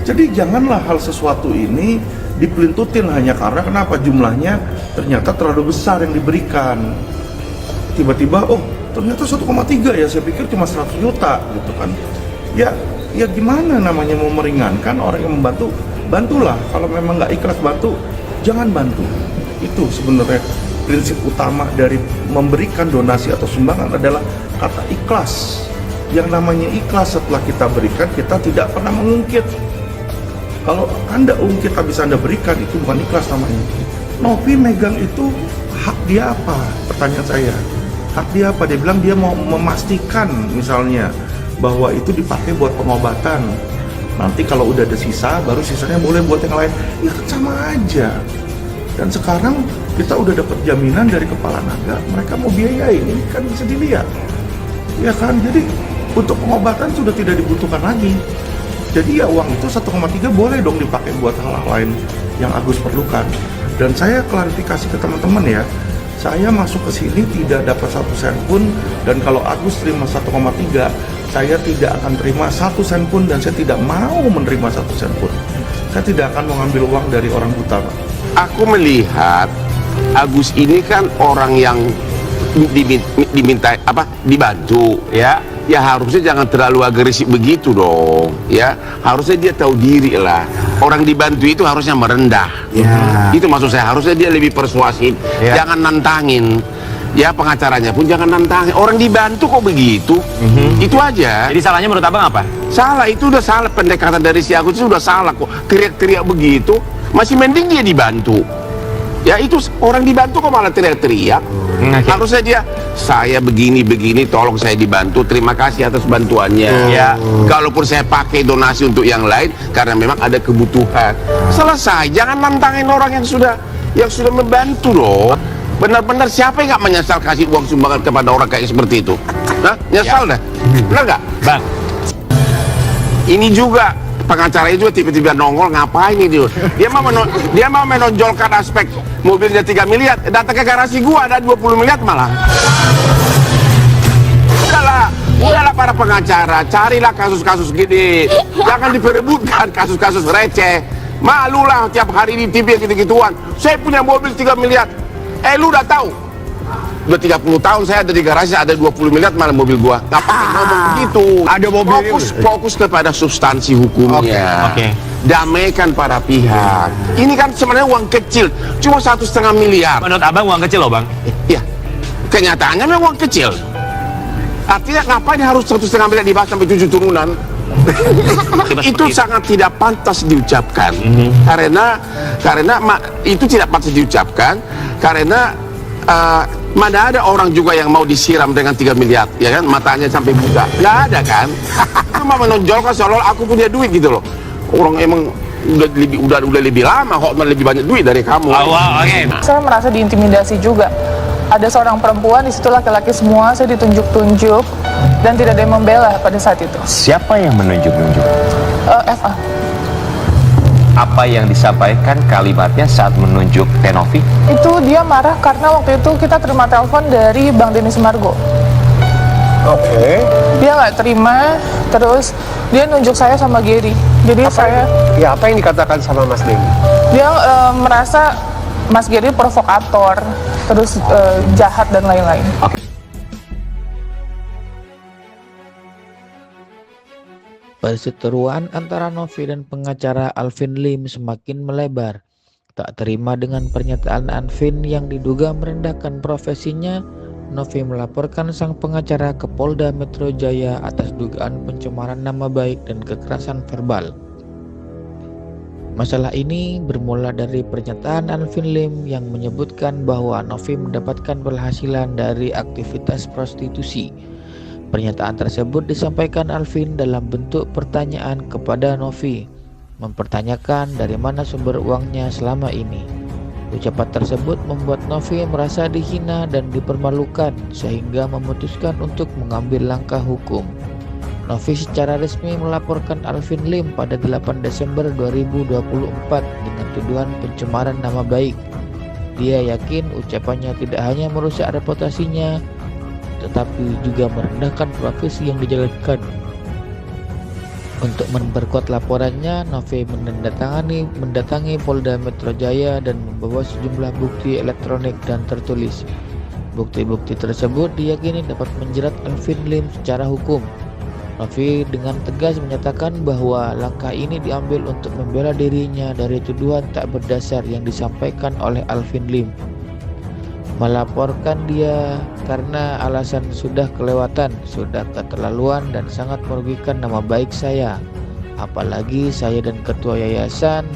Jadi janganlah hal sesuatu ini dipelintutin hanya karena kenapa jumlahnya ternyata terlalu besar yang diberikan. Tiba-tiba, oh ternyata 1,3 ya, saya pikir cuma 100 juta gitu kan. Ya gimana namanya mau meringankan orang yang membantu, bantulah. Kalau memang nggak ikhlas bantu, jangan bantu. Itu sebenarnya prinsip utama dari memberikan donasi atau sumbangan adalah kata ikhlas. Yang namanya ikhlas setelah kita berikan, kita tidak pernah mengungkit. Kalau Anda ungkit habis Anda berikan, itu bukan ikhlas namanya. Novi megang itu hak dia apa? Pertanyaan saya. Hak dia apa? Dia bilang dia mau memastikan misalnya bahwa itu dipakai buat pengobatan. Nanti kalau udah ada sisa, baru sisanya boleh buat yang lain. Ya kan sama aja. Dan sekarang kita udah dapat jaminan dari kepala naga, mereka mau biayain, ini kan bisa dilihat. Ya kan, jadi untuk pengobatan sudah tidak dibutuhkan lagi. Jadi ya uang itu 1,3 boleh dong dipakai buat hal-hal lain yang Agus perlukan. Dan saya klarifikasi ke teman-teman ya, saya masuk ke sini tidak dapat 1 sen pun, dan kalau Agus terima 1,3, saya tidak akan terima 1 sen pun, dan saya tidak mau menerima 1 sen pun. Saya tidak akan mengambil uang dari orang buta, Pak. Aku melihat Agus ini kan orang yang diminta dibantu ya. Ya harusnya jangan terlalu agresif begitu dong ya. Harusnya dia tahu diri lah. Orang dibantu itu harusnya merendah ya. Itu maksud saya, harusnya dia lebih persuasif ya. Jangan nantangin ya, pengacaranya pun jangan nantangin. Orang dibantu kok begitu. Itu aja. Jadi salahnya menurut abang apa? Salah, itu udah salah. Pendekatan dari si Agus itu udah salah kok. Teriak-teriak begitu, masih mending dia dibantu. Ya itu orang dibantu kok malah teriak-teriak. Harusnya dia, saya begini, tolong saya dibantu, terima kasih atas bantuannya. Ya, kalaupun saya pakai donasi untuk yang lain karena memang ada kebutuhan, selesai. Jangan nantangin orang yang sudah membantu loh. Benar-benar siapa yang nggak menyesal kasih uang sumbangan kepada orang kayak seperti itu? Nah, nyesal dah, benar nggak, Bang? Ini juga pengacara itu tiba-tiba nongol, ngapain ini dia mau menonjolkan aspek mobilnya 3 miliar, datang ke garasi gua ada 20 miliar malah. Udahlah para pengacara, carilah kasus-kasus gini, jangan diperebutkan kasus-kasus receh. Malulah tiap hari di TV gitu-gituan, saya punya mobil 3 miliar, lu udah tahu udah 30 tahun saya ada di garasi ada 20 miliar malah mobil gua. Ngapain ngomong begitu? Ada mobil fokus kepada substansi hukumnya. Oke. Damaikan para pihak. Ini kan sebenarnya uang kecil, cuma 1,5 miliar. Menurut abang uang kecil loh, Bang? Iya, kenyataannya memang uang kecil. Artinya ngapain harus 1,5 miliar dibahas sampai 7 turunan? Itu sangat tidak pantas diucapkan. Karena itu tidak pantas diucapkan karena mana ada orang juga yang mau disiram dengan 3 miliar, ya kan, matanya sampai buta, nggak ada kan. Itu mau menonjolkan seolah aku punya duit gitu loh. Orang emang udah lebih lama kok lebih banyak duit dari kamu. Saya merasa diintimidasi juga. Ada seorang perempuan, di situ laki-laki semua, saya ditunjuk-tunjuk dan tidak ada yang membela pada saat itu. Siapa yang menunjuk-nunjuk? FA. Apa yang disampaikan kalimatnya saat menunjuk Tenovi? Itu dia marah karena waktu itu kita terima telepon dari Bang Denny Sumargo. Oke. Dia nggak terima, terus dia nunjuk saya sama Gary. Jadi apa yang dikatakan sama Mas Denny? dia merasa Mas Gary provokator, terus jahat dan lain-lain. Perseteruan antara Novi dan pengacara Alvin Lim semakin melebar. Tak terima dengan pernyataan Alvin yang diduga merendahkan profesinya, Novi melaporkan sang pengacara ke Polda Metro Jaya atas dugaan pencemaran nama baik dan kekerasan verbal. Masalah ini bermula dari pernyataan Alvin Lim yang menyebutkan bahwa Novi mendapatkan penghasilan dari aktivitas prostitusi. Pernyataan tersebut disampaikan Alvin dalam bentuk pertanyaan kepada Novi, mempertanyakan dari mana sumber uangnya selama ini. Ucapan tersebut membuat Novi merasa dihina dan dipermalukan sehingga memutuskan untuk mengambil langkah hukum. Novi secara resmi melaporkan Alvin Lim pada 8 Desember 2024 dengan tuduhan pencemaran nama baik. Dia yakin ucapannya tidak hanya merusak reputasinya, tetapi juga merendahkan profesi yang dijalankan. Untuk memperkuat laporannya, Novi mendatangi Polda Metro Jaya dan membawa sejumlah bukti elektronik dan tertulis. Bukti-bukti tersebut diyakini dapat menjerat Alvin Lim secara hukum. Novi dengan tegas menyatakan bahwa langkah ini diambil untuk membela dirinya dari tuduhan tak berdasar yang disampaikan oleh Alvin Lim. Melaporkan dia karena alasan sudah kelewatan, sudah keterlaluan dan sangat merugikan nama baik saya. Apalagi saya dan ketua yayasan